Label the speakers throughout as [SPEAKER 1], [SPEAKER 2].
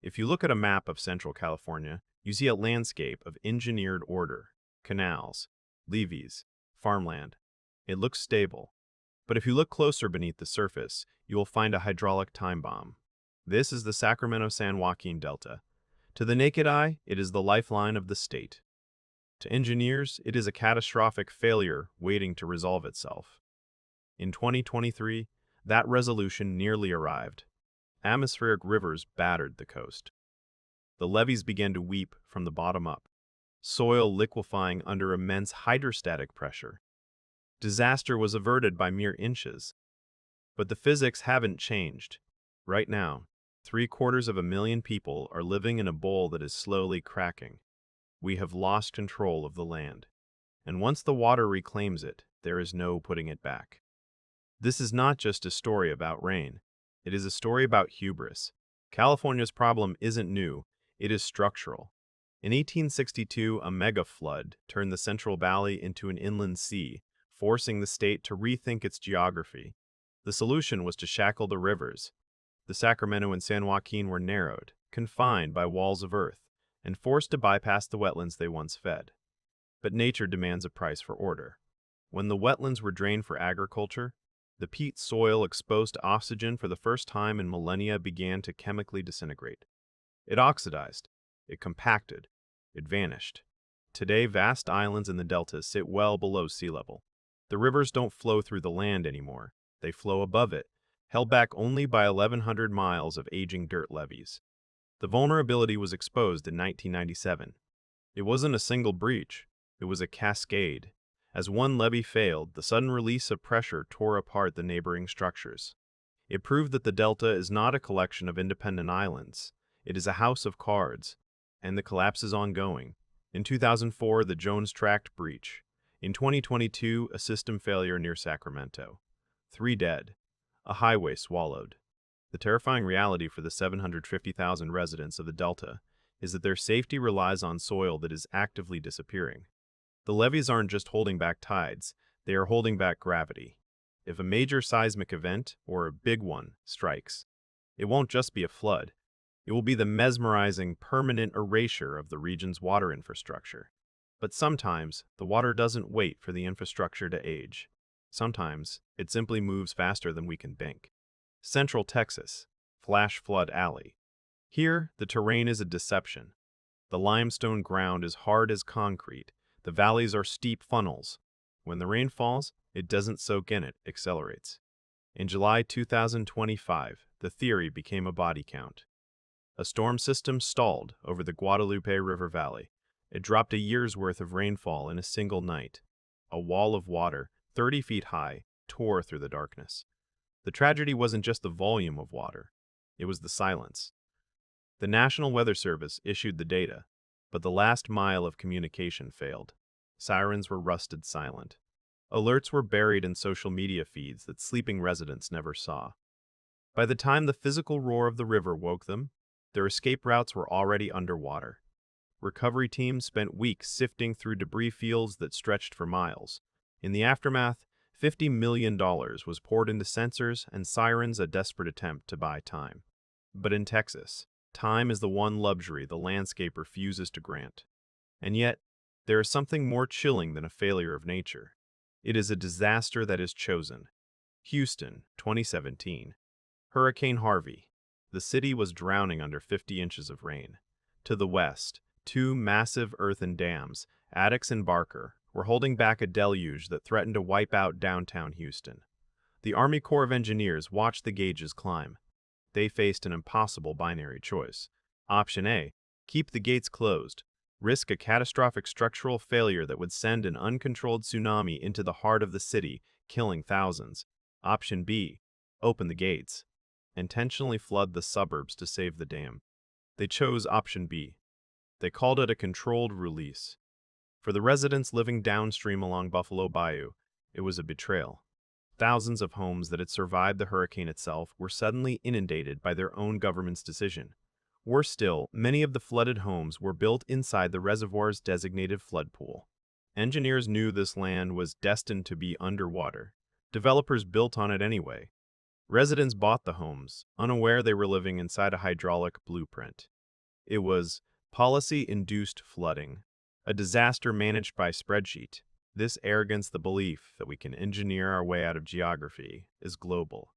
[SPEAKER 1] If you look at a map of Central California, you see a landscape of engineered order, canals, levees, farmland. It looks stable. But if you look closer beneath the surface, you will find a hydraulic time bomb. This is the Sacramento-San Joaquin Delta. To the naked eye, it is the lifeline of the state. To engineers, it is a catastrophic failure waiting to resolve itself. In 2023, that resolution nearly arrived. Atmospheric rivers battered the coast. The levees began to weep from the bottom up, soil liquefying under immense hydrostatic pressure. Disaster was averted by mere inches. But the physics haven't changed. Right now, 750,000 people are living in a bowl that is slowly cracking. We have lost control of the land. And once the water reclaims it, there is no putting it back. This is not just a story about rain. It is a story about hubris. California's problem isn't new, it is structural. In 1862, a mega flood turned the Central Valley into an inland sea, forcing the state to rethink its geography. The solution was to shackle the rivers. The Sacramento and San Joaquin were narrowed, confined by walls of earth, and forced to bypass the wetlands they once fed. But nature demands a price for order. When the wetlands were drained for agriculture, the peat soil exposed to oxygen for the first time in millennia began to chemically disintegrate. It oxidized, it compacted, it vanished. Today, vast islands in the delta sit well below sea level. The rivers don't flow through the land anymore. They flow above it, held back only by 1,100 miles of aging dirt levees. The vulnerability was exposed in 1997. It wasn't a single breach, it was a cascade. As one levee failed, the sudden release of pressure tore apart the neighboring structures. It proved that the delta is not a collection of independent islands. It is a house of cards, and the collapse is ongoing. In 2004, the Jones Tract breach. In 2022, a system failure near Sacramento. 3 dead. A highway swallowed. The terrifying reality for the 750,000 residents of the Delta is that their safety relies on soil that is actively disappearing. The levees aren't just holding back tides, they are holding back gravity. If a major seismic event, or a big one, strikes, it won't just be a flood. It will be the mesmerizing, permanent erasure of the region's water infrastructure. But sometimes, the water doesn't wait for the infrastructure to age. Sometimes, it simply moves faster than we can think. Central Texas, Flash Flood Alley. Here, the terrain is a deception. The limestone ground is hard as concrete. The valleys are steep funnels. When the rain falls, it doesn't soak in, it accelerates. In July 2025, the theory became a body count. A storm system stalled over the Guadalupe River Valley. It dropped a year's worth of rainfall in a single night. A wall of water, 30 feet high, tore through the darkness. The tragedy wasn't just the volume of water, it was the silence. The National Weather Service issued the data, but the last mile of communication failed. Sirens were rusted silent. Alerts were buried in social media feeds that sleeping residents never saw. By the time the physical roar of the river woke them, their escape routes were already underwater. Recovery teams spent weeks sifting through debris fields that stretched for miles. In the aftermath, $50 million was poured into sensors and sirens, a desperate attempt to buy time. But in Texas, time is the one luxury the landscape refuses to grant. And yet, there is something more chilling than a failure of nature. It is a disaster that is chosen. Houston, 2017. Hurricane Harvey. The city was drowning under 50 inches of rain. To the west, 2 massive earthen dams, Addicks and Barker, were holding back a deluge that threatened to wipe out downtown Houston. The Army Corps of Engineers watched the gauges climb. They faced an impossible binary choice. Option A, keep the gates closed, risk a catastrophic structural failure that would send an uncontrolled tsunami into the heart of the city, killing thousands. Option B, open the gates, intentionally flood the suburbs to save the dam. They chose option B. They called it a controlled release. For the residents living downstream along Buffalo Bayou, it was a betrayal. Thousands of homes that had survived the hurricane itself were suddenly inundated by their own government's decision. Worse still, many of the flooded homes were built inside the reservoir's designated flood pool. Engineers knew this land was destined to be underwater. Developers built on it anyway. Residents bought the homes, unaware they were living inside a hydraulic blueprint. It was policy-induced flooding, a disaster managed by spreadsheet. This arrogance, the belief that we can engineer our way out of geography, is global.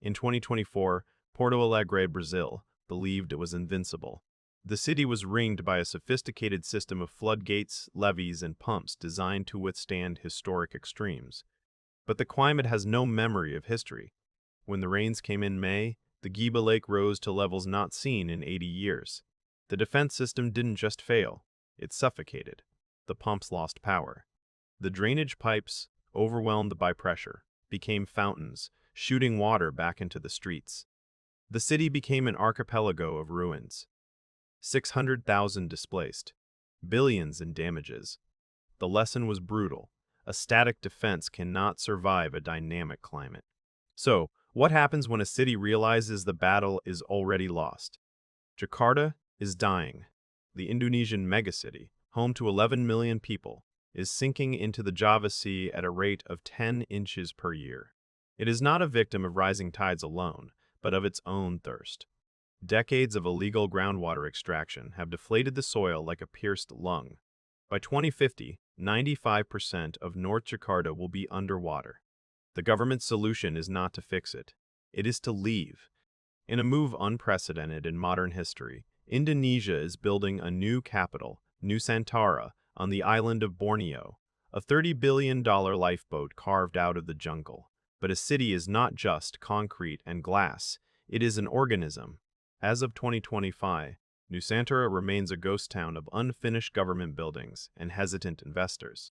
[SPEAKER 1] In 2024, Porto Alegre, Brazil, believed it was invincible. The city was ringed by a sophisticated system of floodgates, levees, and pumps designed to withstand historic extremes. But the climate has no memory of history. When the rains came in May, the Giba Lake rose to levels not seen in 80 years. The defense system didn't just fail, it suffocated. The pumps lost power. The drainage pipes, overwhelmed by pressure, became fountains, shooting water back into the streets. The city became an archipelago of ruins. 600,000 displaced. Billions in damages. The lesson was brutal. A static defense cannot survive a dynamic climate. So, what happens when a city realizes the battle is already lost? Jakarta is dying. The Indonesian megacity, home to 11 million people, is sinking into the Java Sea at a rate of 10 inches per year. It is not a victim of rising tides alone, but of its own thirst. Decades of illegal groundwater extraction have deflated the soil like a pierced lung. By 2050, 95% of North Jakarta will be underwater. The government's solution is not to fix it. It is to leave. In a move unprecedented in modern history, Indonesia is building a new capital, Nusantara, on the island of Borneo, a $30 billion lifeboat carved out of the jungle. But a city is not just concrete and glass. It is an organism. As of 2025, Nusantara remains a ghost town of unfinished government buildings and hesitant investors.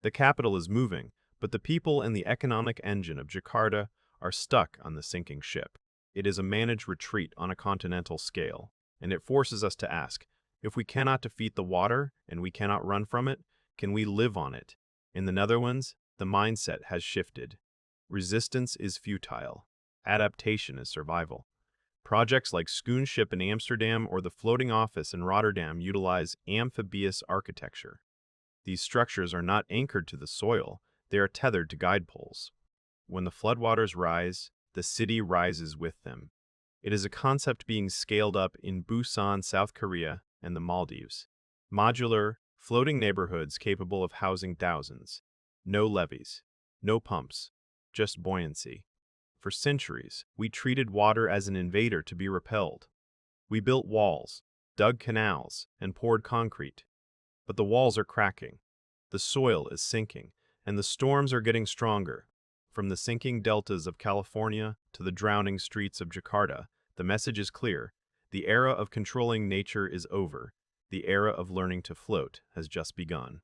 [SPEAKER 1] The capital is moving, but the people and the economic engine of Jakarta are stuck on the sinking ship. It is a managed retreat on a continental scale, and it forces us to ask, if we cannot defeat the water and we cannot run from it, can we live on it? In the Netherlands, the mindset has shifted. Resistance is futile. Adaptation is survival. Projects like Schoonship in Amsterdam or the Floating Office in Rotterdam utilize amphibious architecture. These structures are not anchored to the soil, they are tethered to guide poles. When the floodwaters rise, the city rises with them. It is a concept being scaled up in Busan, South Korea, and the Maldives. Modular, floating neighborhoods capable of housing thousands. No levees, no pumps, just buoyancy. For centuries, we treated water as an invader to be repelled. We built walls, dug canals, and poured concrete. But the walls are cracking, the soil is sinking, and the storms are getting stronger. From the sinking deltas of California to the drowning streets of Jakarta, the message is clear. The era of controlling nature is over. The era of learning to float has just begun.